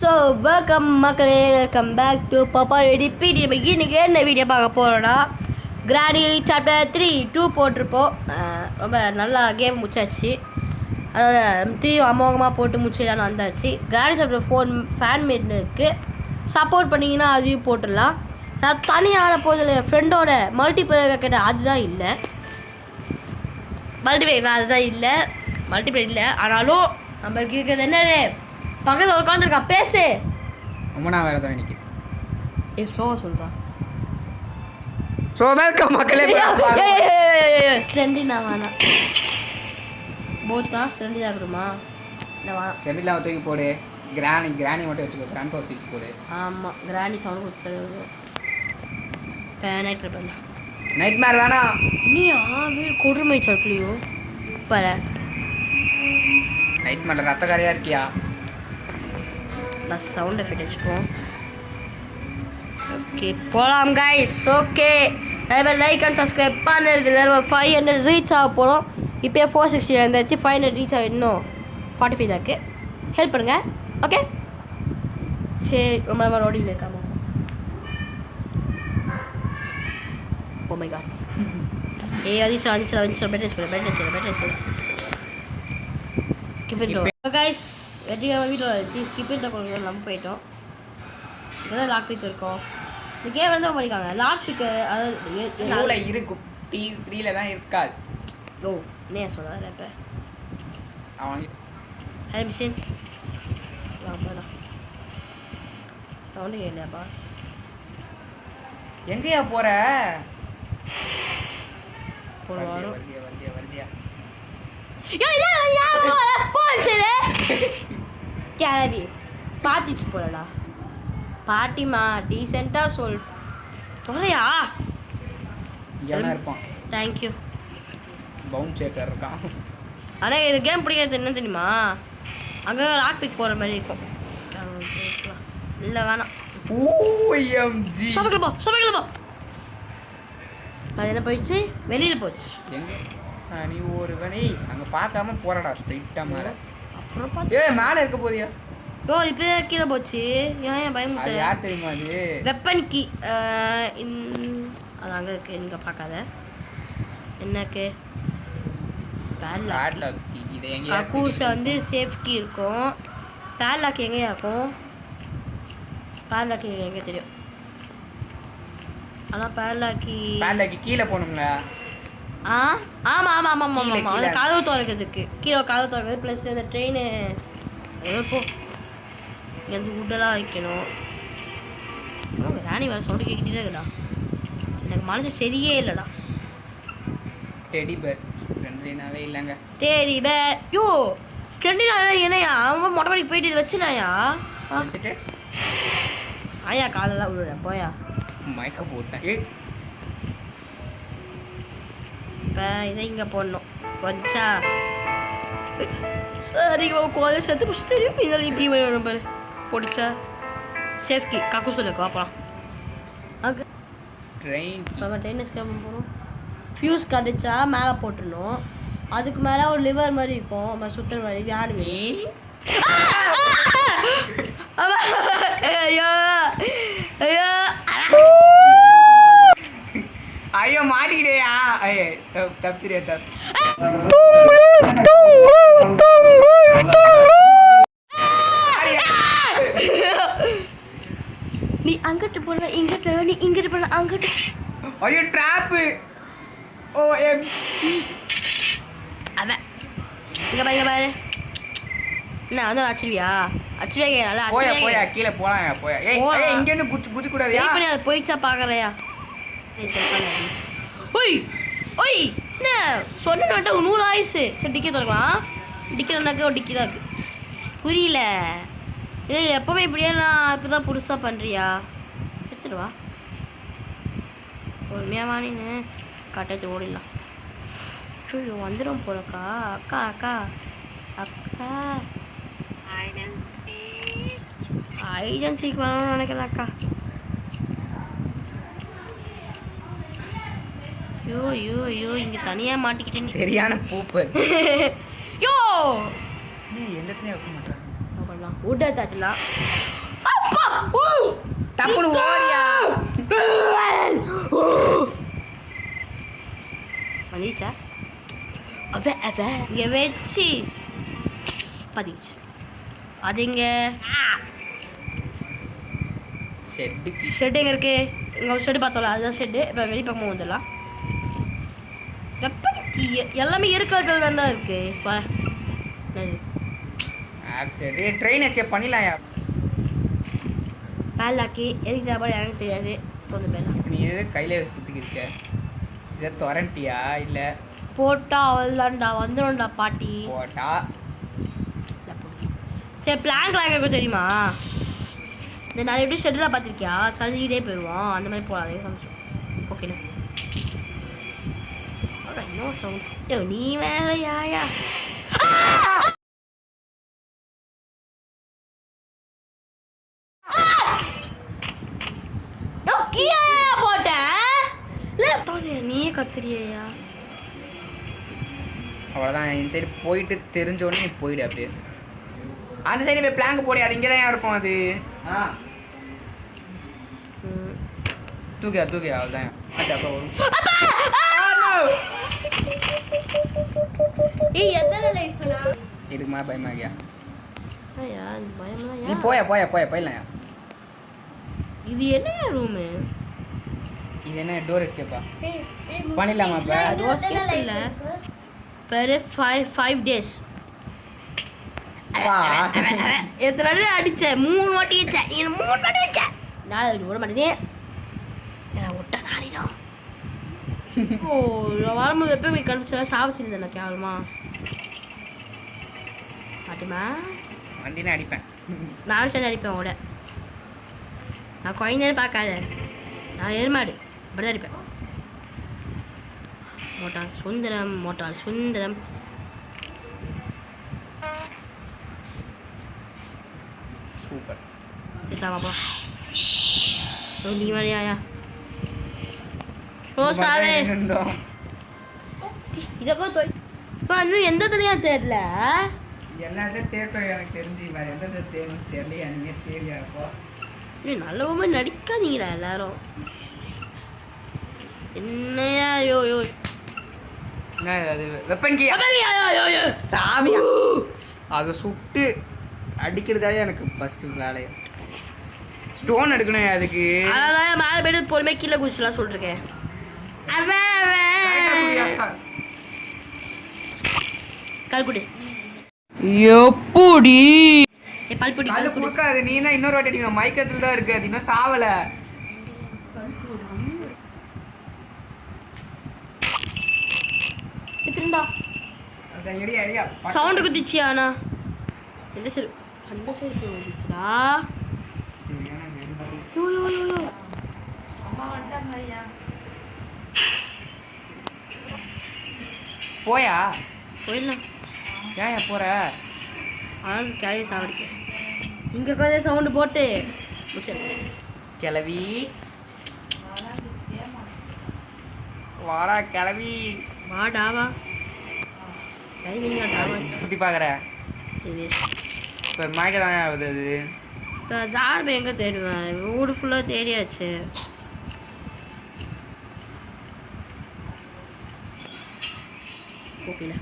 So welcome மக்களே, welcome back to பாப்பா ready பிடி. நம்ம இன்னைக்கு என்ன வீடியோ பார்க்க போகிறோன்னா கிராணி சாப்டர் 3 போட்டிருப்போம். ரொம்ப நல்லா கேம் முடிச்சாச்சு. அதாவது 3 அமோகமாக போட்டு முடிச்சிடலான்னு வந்தாச்சு. கிராணி சாப்டர் 4 ஃபேன் மேட்ல இருக்குது. சப்போர்ட் பண்ணிங்கன்னா அதையும் போட்டுடலாம். நான் தனியாக போதில் ஃப்ரெண்டோட மல்டிபிளேயர் கேட்டேன், அதுதான் இல்லை. மல்டிபிளேயர் அதுதான் இல்லை, மல்டிபிளேயர் இல்லை. ஆனாலும் நம்மளுக்கு இருக்கிறது என்னது, பக்கத்தில் உட்காந்துருக்கா, பேசு. அம்மனா வேற தான் இன்னைக்கு ஸ்லோவாக சொல்கிறான். ஸோ வெல்கம் மக்களே. ஸ்லெண்டினா வேணாம், போத்தா ஸ்லெண்டினா இருக்குமா? இல்லை வேணாம், ஸ்லெண்டிலாம் தூக்கி போடு. கிராணி மட்டும் வச்சுக்கோ. கிராண்ட் பவர் தூக்கி போடு. ஆமாம், கிராணி சவுண்ட் கொடுத்தது. நைட் மேர் வேணாம். நீ வீடு கொடுமை சர்க்கிளையும் பாரு. நைட் மேல ரத்தக்காரியா இருக்கியா? நான் சவுண்ட் எஃபெக்ட் வச்சுப்போம். ஓகே போகலாம் guys. Okay like and subscribe பண்ணுறது இல்லை. நம்ம 500 ரீச் ஆக போகிறோம். இப்போயே 460 இருந்தாச்சு. 500 ரீச் ஆக இன்னும் 45 தான் இருக்குது. ஹெல்ப் பண்ணுங்கள். ஓகே சரி, ரொம்ப நம்ம ரோடியில் இருக்காம. Oh my god. வந்துச்சு பெட்டேஜ் கைஸ். வெற்றிகரமாக வீட்டில் வச்சு ஸ்கிப்பிட்ட கொடுக்குறது நம்ம போயிட்டோம். இதுதான் லாக் பிக் இருக்கும். இந்த கேம் வந்து பண்ணிக்காங்க லாக் பிக்கு. அதாவது இருக்கும் T3ல தான் இருக்காது. ஓ என்ன சொல்ல இப்போ அவன் ஹே மிஷின் வாடா. சவுண்ட் கேட்கலையா பாஸ்? எங்கேயா போற? போடுவாரோ வருதியா கேளவி பாத்திச்சு போலடா. பாட்டிமா டீசெண்டாக சொல் தொலையா. இருப்பான். தேங்க்யூ. பவுன் சேக்கர் இருக்கான். ஆனால் இது கேம் பிடிக்கிறது என்ன தெரியுமா, அங்கே லாக் பிக் போகிற மாதிரி இருக்கும். இல்லை வேணாம். ஓஎம்ஜி சமைக்கல போ. அது என்ன போயிடுச்சு, வெளியில் போச்சு. எங்க நீ ஒரு வழி அங்கே பார்க்காம போறடா ஸ்ட்ரைட்டாக மேலே. அப்புறம் பார்த்து மேலே இருக்க போதியா? ஓ இப்போ கீழே போச்சு. ஏன் பயமுறுத்த? யார் தெரியுமா அது? Weapon key. அது அங்கே இருக்கு, இங்கே பார்க்காத. என்னக்கு பேட்லாக் கீ. இதை எங்க கக்கூஸை வந்து சேஃப் கீ இருக்கும். பேட்லாக் எங்கேயா இருக்கும்? பேட்லாக் எங்கே தெரியும். ஆனால் பேட்லாக்கி கீழே போகணுங்களா? ஆமாம் அது கதவு திறக்கிறதுக்கு கீழே கதவு திறக்கிறது. ப்ளஸ் இந்த ட்ரெயின் போ இங்கேருந்து உட்டெல்லாம் வைக்கணும். ராணி வேறு சவுண்டு கேட்கிட்டே இருக்குடா. எனக்கு மனசு சரியே இல்லைடா. டெடி பேர் ஃப்ரெண்ட்லினாவே இல்லைங்க. டெடி பேர் யோ ஸ்டெண்டினா என்னையா? அவன் மொட்டை மாடிக்கு போயிட்டு இது வச்சுனாயா? வச்சுட்டு ஆயா காலெல்லாம் விழுற போயா. மயக்க போட்டேன். இப்போ இதை இங்கே போடணும். வந்துச்சா? சரி காலேஜ் சேர்த்து பிடிச்சி தெரியும். இதில் இப்படி வரும் பாரு. பிடிச்சா சேஃப்கி கக்கு சொல்லிக்கோ. அப்புறம் அங்கே ட்ரெயின் ஸ்கேம் போகிறோம். ஃபியூஸ் கடிச்சா மேலே போட்டுடணும். அதுக்கு மேலே ஒரு லிவர் மாதிரி இருக்கும், நம்ம சுற்றுற மாதிரி. யார் ஐயோ ஐயோ ஐயோ மாட்டிக்கிட்டேயா? தப்பிச்சிரியா? நீ அங்கிட்டு போன இங்கிட்டு, நீ இங்கிட்டு போன அங்கிட்டு. ஐயோ ட்ராப்பு. அதான் இங்கே பாரு. என்ன வந்து அச்சிருவியா? அச்சிருவியா? நல்லா போயா கீழே போலாம். போயா இங்கேருந்து குதி கூடாது. பண்ணி அதை போயிடுச்சா பார்க்குறையா? ஒய் ஒய் என்ன சொன்ன 100 ஆயிடுச்சு. சரி டிக்கி திறக்கலாம். டிக்கிறனாக்க ஒரு டிக்கி தான் இருக்குது. புரியல. இல்லை எப்போவுமே இப்படியெல்லாம் இப்போ தான் புதுசாக பண்ணுறியா? எடுத்துடுவா பொறுமையாக வாணின்னு கட்டாச்சு ஓடிடலாம். சரி வந்துடும் போலக்கா. அக்கா அக்கா அக்கா ஐடன் சீக் வரணும்னு நினைக்கிறேன் அக்கா. ஐயோ இங்கே தனியாக மாட்டிக்கிட்டேன். சரியான பூப்பு. யோ எந்த இடத்துலையும் வைக்க மாட்டாங்க. உட் எடுத்தாச்சுலாம் டப்புனு ஓடியா வந்துச்சா இங்கே வச்சு பதிச்சு அது இங்கே ஷெட் எங்கே இருக்கு இங்கே ஷெட்டு பார்த்தோம்ல அதுதான் ஷெட்டு இப்போ வெளி பக்கமாக வந்துடலாம் வெப்பனுக்கு எல்லாமே இருக்கிறது தான் இருக்கு இப்போ ட்ரெயின் எஸ்கேப் பண்ணிடலாம் பேலாக்கி எதுக்கு சாப்பாடு எனக்கு தெரியாது கொஞ்சம் பேலாம் இப்போ நீ எது கையில் சுற்றிக்கிருக்க இதை தொரண்டியா இல்லை போட்டா அவள்தான்டா வந்துடும்டா பாட்டி போட்டா சரி பிளாங்க்லாம் எங்களுக்கு தெரியுமா இந்த நிறைய எப்படி ஷெட்டில் பார்த்துருக்கியா சரிஞ்சிக்கிட்டே போயிடுவோம் அந்த மாதிரி போகலாம் ஓகேண்ணா இன்னும் சவுண்ட் ஐயோ நீ வேற யாயா போட்டேன் நீயே கத்துறியா அவ்வளோதான் இந்த சைடு போயிட்டு தெரிஞ்ச உடனே நீ போயிடு அப்படியே அந்த சைடு போய் பிளாங்க் போடி அது இங்கே தான் இருக்கும் அது தூக்கியா அவ்வளோதான் அப்புறம் வரும் ஏய் எத்தனை லைஃப்னா இதுக்கு மேலே பயமாகியா ஐயா பயமா நீ போயா போயிடலாம் இது என்ன ரூமு இது என்ன டோர் எஸ்கேப்பா பண்ணிடலாமா இப்போ டோர் எஸ்கேப் இல்லை பெரு 5 days எத்தனை அடிச்சேன் 3 வாட்டி வச்சேன் நீ 3 வாட்டி வச்சேன் நான் விட மாட்டேன் விட்டா நாரிடும் ஓ வரும்போது எப்போ போய் கழிச்சா சாவச்சிருந்தேன் நான் கேவலமா பாட்டிமா வண்டினா அடிப்பேன் நானும் சேர்ந்து அடிப்பேன் உட நான் குழந்தைன்னு பார்க்காத நான் எருமாடு இப்படி தான் அடிப்பேன் மோட்டார் சுந்தரம் சூப்பர் பாப்பா நீ மாதிரியா ஓ சாவே இதை இன்னும் எந்த தலையா தெரியல எல்லாத்தையும் தேட்டோம் எனக்கு தெரிஞ்சு வேறு எந்த தேடும் தெரியல எனக்கு தெரியாப்போ நல்லவுமே நடிக்காதீங்களா எல்லாரும் என்னையா யோ அது வெப்பன் கீ சாமியா அதை சுட்டு அடிக்கிறதாலே எனக்கு ஃபர்ஸ்ட் வேலையை ஸ்டோன் எடுக்கணும் அதுக்கு அதான் மேலே போய்ட்டு பொறுமையாக கீழே குதிச்சுலாம் சொல்லிருக்கேன் கல்குடி எப்படி பல்புடி கொடுக்காது நீ தான் இன்னொரு வாட்டி அடிக்கணும் மயக்கத்தில் தான் இருக்கு அது இன்னும் சாவலை சவுண்டு குதிச்சியா அண்ணா எந்த சைடு அந்த சைடு குதிச்சா யோ அம்மா வந்துட்டாங்க ஐயா போயா போயிடலாம் ஏன் போற அதான் கேள்வி சாவடிக்க இங்கே கதை சவுண்டு போட்டு கிளவி வாடா கிளவி வாடாவா சுற்றி பார்க்குற இப்போ மயக்கதான் ஆகுது அது ஜார்பை எங்கே தேடுவேன் வீடு ஃபுல்லாக தேடியாச்சு ஓகேல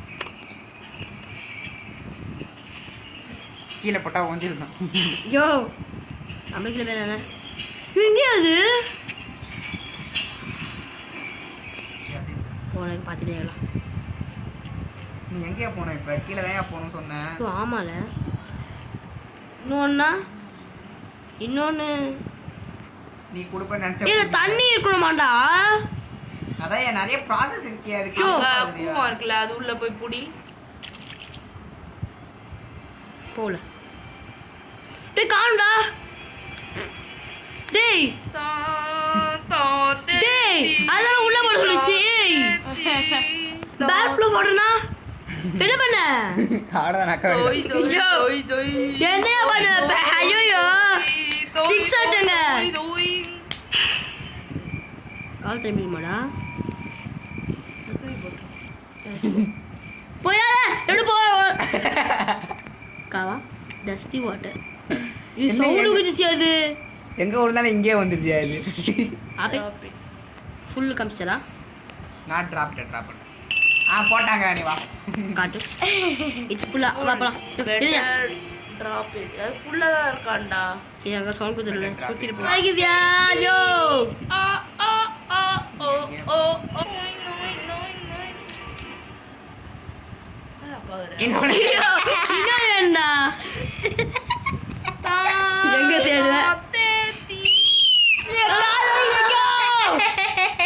கீழே போட்டால் ஒஞ்சிருந்தான் யோ நம்மளுக்கு தானே எங்கே அது போனேன் பார்த்துட்டே நீ எங்கேயா போன இப்போ கீழே தான் போகணும்னு சொன்னேன் ஆமால இன்னொன்று நீ கொடுப்ப நினச்ச தண்ணி இருக்கணுமாண்டா அதான் நிறைய ப்ராசஸ் இருக்கே அதுக்கு பூவா இருக்குல்ல அது உள்ள போய் புடி போல டேய் காணுடா டேய் டேய் அதெல்லாம் உள்ள போட சொல்லுச்சு பேர் ஃப்ளோ போடுனா என்ன பண்ண ஆடதான் அக்கா என்னையா பண்ண ஐயோ சிக்ஸ் ஆட்டுங்க கால் தெரியுமாடா போயாத ரெண்டு போ காவா டஸ்டி வாட்டர் இது சவுண்டு குதிச்சு அது எங்க விழுந்தாலும் இங்கே வந்துருச்சு அது. அப்பே ஃபுல் காமிச்சரா நான் ட்ராப் பண்ணேன். போட்டாங்க நீ வா. காட்டு இட்ஸ் ஃபுல்லா வா போலாம் பெட்டர் டிராப் இட். அது ஃபுல்லா தான் இருக்கான்டா. சரி அங்க சவுண்ட் குதிரல சுத்திட்டு போ ஆகிதியா யோ ஆ ஆ ஆ ஓ ஓ ஓ. என்ன பாரு. இன்னொன்னு என்ன வேண்டா எங்க தேடுற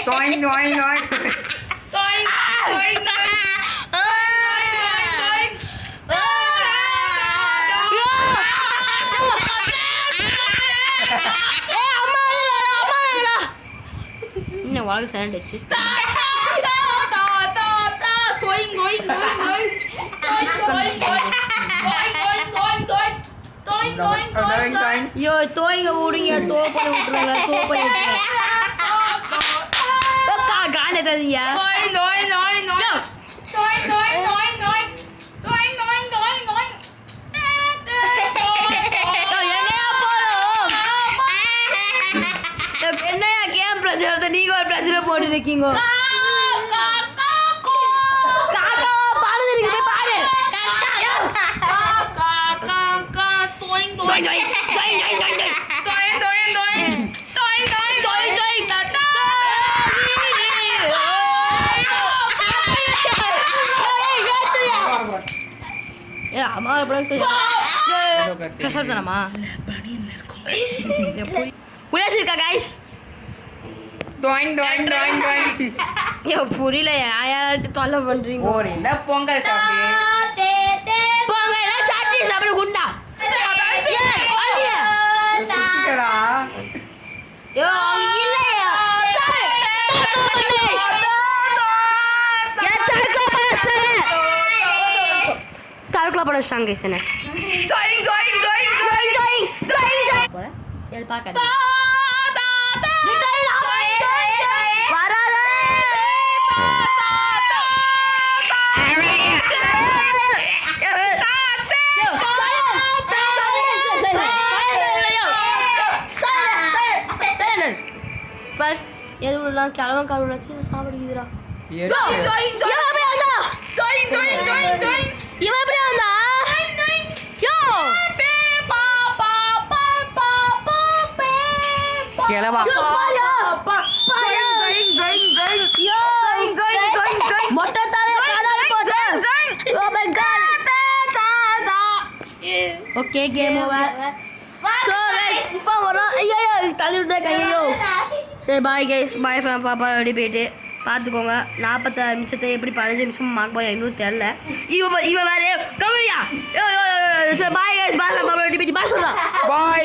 டொயின் டொயின் டொயின். இன்னும் உலக சைலண்ட் ஆச்சு ஐயோ தோய்ங்க விடுங்க தோ பண்ணி விட்டுருங்க தோ பண்ணி விட்டுருங்க காண தரீங்க என்னையா கேம் பிரச்சனை நீங்க ஒரு பிரச்சனை போட்டு இருக்கீங்க காக்கா பாடு இருக்கு போய் பாரு அம்மா கஷ்டமா இருக்கா கைஸ் டொயின் டொயின் டொயின் டொயின். புரியல யார்ட்டு தொல்லை பண்றீங்க ஒரு இல்ல பொங்கல் சாப்பிடு. போங்க எல்லாம் சாட்டி சாப்பிட குண்டா சுத்திக்கடா. ஐயோ அவங்க இல்லையா தற்கொலை பண்ண வச்சிட்டாங்க கைஸ் என்ன பார்க்காது எதுலாம் கிழவன் கடவுள் வச்சு சாப்பிடுகிறா இவன் எப்படி வந்தா கிளவா மொட்டை தானே காணாம போட்டேன் ஓகே கேம் ஓவர் ஸோ இப்போ வரோம் ஐயோ தள்ளி விட்டா கையோ சரி பாய் கைஸ் பாய் ஃப்ரம் பாப்பா ரெடி போயிட்டு பார்த்துக்கோங்க 46 நிமிஷத்தை எப்படி 15 நிமிஷம் மார்க் பாய் இன்னும் தெரில இவன் வேறு கம்மியா சரி பாய் கைஸ் பாய் ஃப்ரம் பாப்பா ரெடி போயிட்டு பாய் சொல்கிறான் பாய்.